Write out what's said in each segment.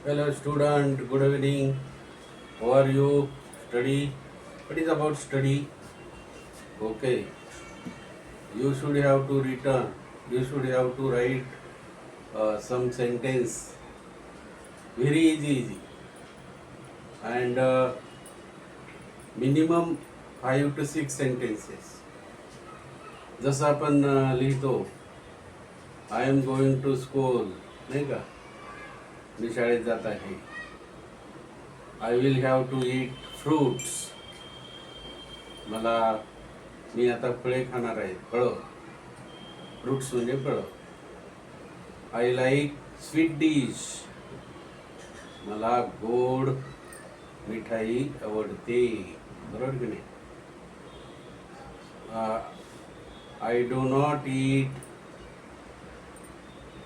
Hello student, good evening. How are you? Study. What is about study? Okay. You should have to return. You should have to write some sentence. Very easy. And minimum 5 to 6 sentences. जसं आपण लिहितो I am going to school, नाही का? मी शाळेत जात आहे. I will have to eat fruits. मी आता फळे खाणार आहे. फळं, फ्रूट्स म्हणजे फळं. I like sweet dish. मला गोड मिठाई आवडते. बरोबर की नाही? I do not eat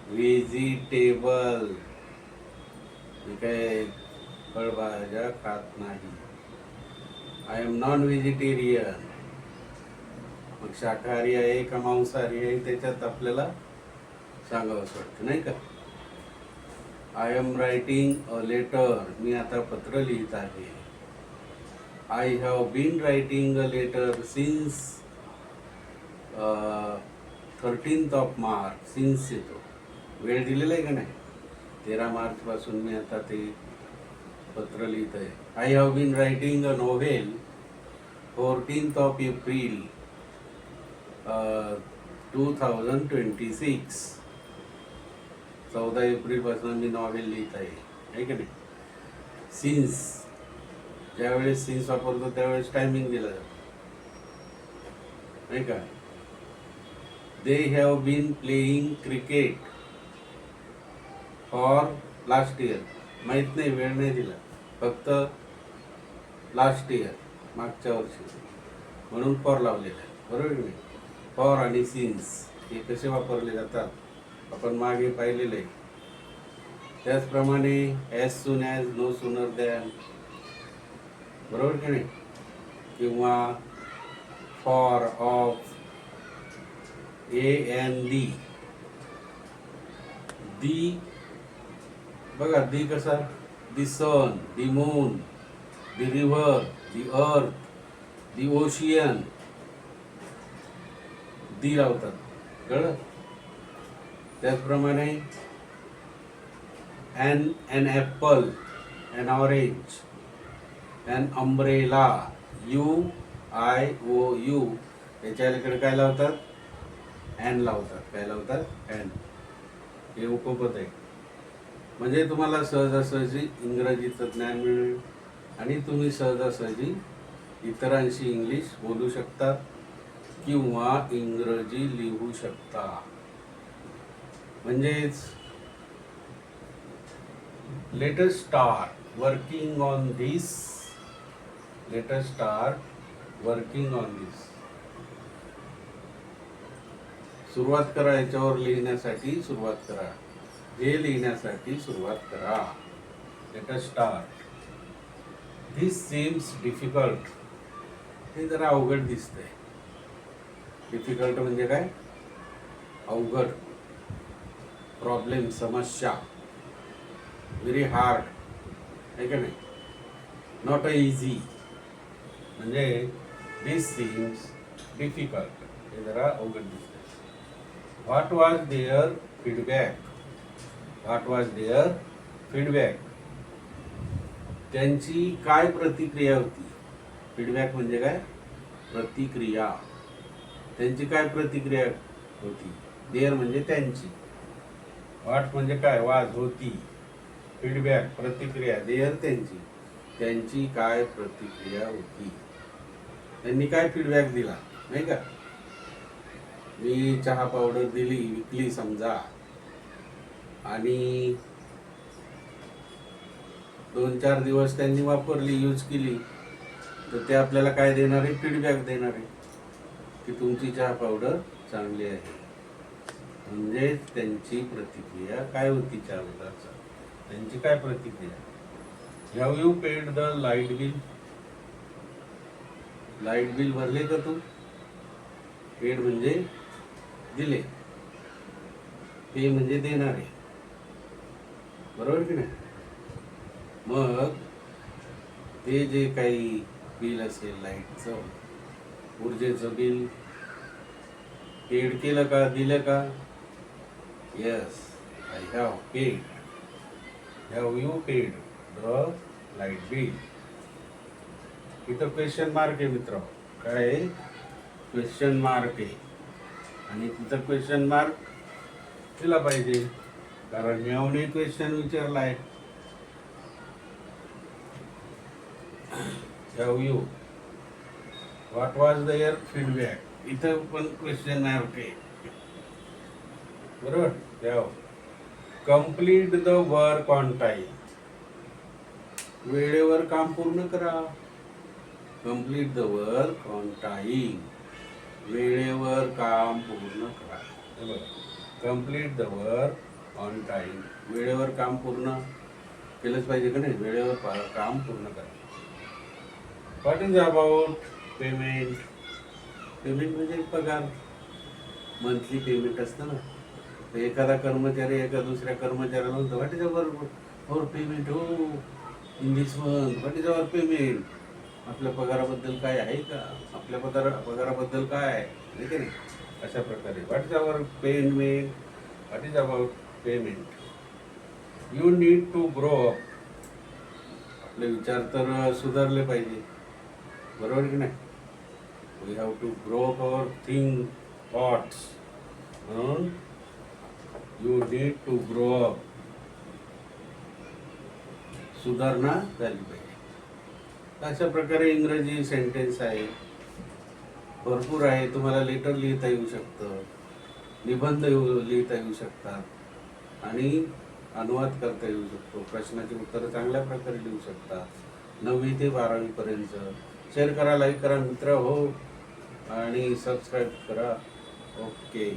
vegetable. मी काय फळभाज्या खात नाही. I am non vegetarian. मग शाकाहारी आहे का मांसाहारी आहे त्याच्यात आपल्याला सांगावं वाटतं, नाही का? I am writing a letter. मी आता पत्र लिहित आहे. I have been writing a letter since 13th of March. Since येतो, वेळ दिलेला आहे का नाही? 13 मार्च पासून मी आता ते पत्र लिहित आहे. I have been writing a novel 14th of April 2026. 14 April पासून मी नॉव्हेल लिहित आहे की नाही? सिन्स, ज्यावेळेस सिन्स वापरतो त्यावेळेस टायमिंग दिला जातो, नाही का? They have been playing cricket for last year. माहीत नाही, वेळ नाही दिला, फक्त लास्ट इयर, मागच्या वर्षी, म्हणून फॉर लावलेलं आहे. बरोबर की नाही? फॉर आणि सिन्स हे कसे वापरले जातात आपण मागे पाहिलेले आहे. त्याचप्रमाणे as soon as, no sooner than. बरोबर की नाही? किंवा फॉर, ऑफ, AND. दी, बघा दी कसा? दी सन, दी मून, दी रिव्हर, दी अर्थ, दी ओशियन. दी लावतात, कळलं? त्याचप्रमाणे an apple, an orange, an umbrella, UIOU. याच्या अलीकडे काय लावतात? ॲन लावतात. काय लावतात? ॲन. हे उपपद आहे. म्हणजे तुम्हाला सहजासहजी इंग्रजीचं ज्ञान मिळेल आणि तुम्ही सहजासहजी इतरांशी इंग्लिश बोलू शकता किंवा इंग्रजी लिहू शकता. म्हणजेच let us start working on this. Let us start working on this. सुरुवात करा, याच्यावर लिहिण्यासाठी सुरुवात करा. हे लिहिण्यासाठी सुरुवात करा. Let us start. This seems difficult. हे जरा अवघड दिसतंय. डिफिकल्ट म्हणजे काय? अवघड, प्रॉब्लेम, समस्या. व्हेरी हार्ड, आहे का नाही? Not a easy. म्हणजे दिस सीम्स डिफिकल्ट, हे जरा अवघड दिसतंय. What was their feedback. What was their feedback. त्यांची काय प्रतिक्रिया होती? फीडबॅक म्हणजे काय? प्रतिक्रिया. त्यांची काय प्रतिक्रिया होती? देअर म्हणजे त्यांची. व्हॉट म्हणजे काय? वाज, होती. फीडबॅक, प्रतिक्रिया. देअर त्यांची. त्यांची काय प्रतिक्रिया होती? त्यांनी काय फीडबॅक दिला, नाही का? मी चहा पावडर दिली, विकली समजा, आणि 2-4 दिवस त्यांनी वापरली, यूज केली, तर ते आपल्याला काय देणार आहे? फीडबॅक देणार आहे की तुमची चहा पावडर चांगली आहे. म्हणजे त्यांची प्रतिक्रिया काय होती? चहा पावडरचा त्यांची काय प्रतिक्रिया? Have you paid the light bill. Light bill भरले का तू? पेड म्हणजे दिले, पे म्हणजे देणारे. बरोबर की नाही? मग ते जे काही बिल असेल लाईटचं, ऊर्जेचं बिल पेड केलं का, दिलं का? Yes, I have paid. Have you paid the light bill? इथं क्वेश्चन मार्क आहे मित्र. काय आहे? क्वेश्चन मार्क आहे. आणि तिथं क्वेश्चन मार्क दिला पाहिजे, कारण मी क्वेश्चन विचारलाय. Have you what was the your feedback? इथं पण क्वेश्चन मार्क आहे. बरोबर. Have complete the work on time. वेळेवर काम पूर्ण करा. Complete the work on time. वेळेवर काम पूर्ण करा. Complete the work on time. वेळेवर काम पूर्ण केलंच पाहिजे का नाही? वेळेवर काम पूर्ण करा. What is about payment? Payment म्हणजे पगार, मंथली पेमेंट असतं ना. तर एखादा कर्मचारी एका दुसऱ्या कर्मचाऱ्याला म्हणतो, व्हॉट इज अवर पेमेंट? हो, in this month what is our payment? आपल्या पगाराबद्दल काय आहे का? आपल्या पगाराबद्दल काय आहे की नाही? अशा प्रकारे what is our payment? What is about payment? You need to grow up. आपले विचार तर सुधारले पाहिजे, बरोबर की नाही? We have to grow up our thoughts. म्हणून you need to grow up. सुधारणा झाली पाहिजे. अशा प्रकारे इंग्रजी सेंटेन्स आहे, भरपूर आहे. तुम्हाला लेटर लिहिता येऊ शकतं, निबंध लिहिता येऊ शकतात आणि अनुवाद करता येऊ शकतो. प्रश्नाची उत्तरं चांगल्या प्रकारे लिहू शकता. 9वी ते 12वी पर्यंत. शेअर करा, लाईक करा मित्र हो, आणि सबस्क्राईब करा. ओके.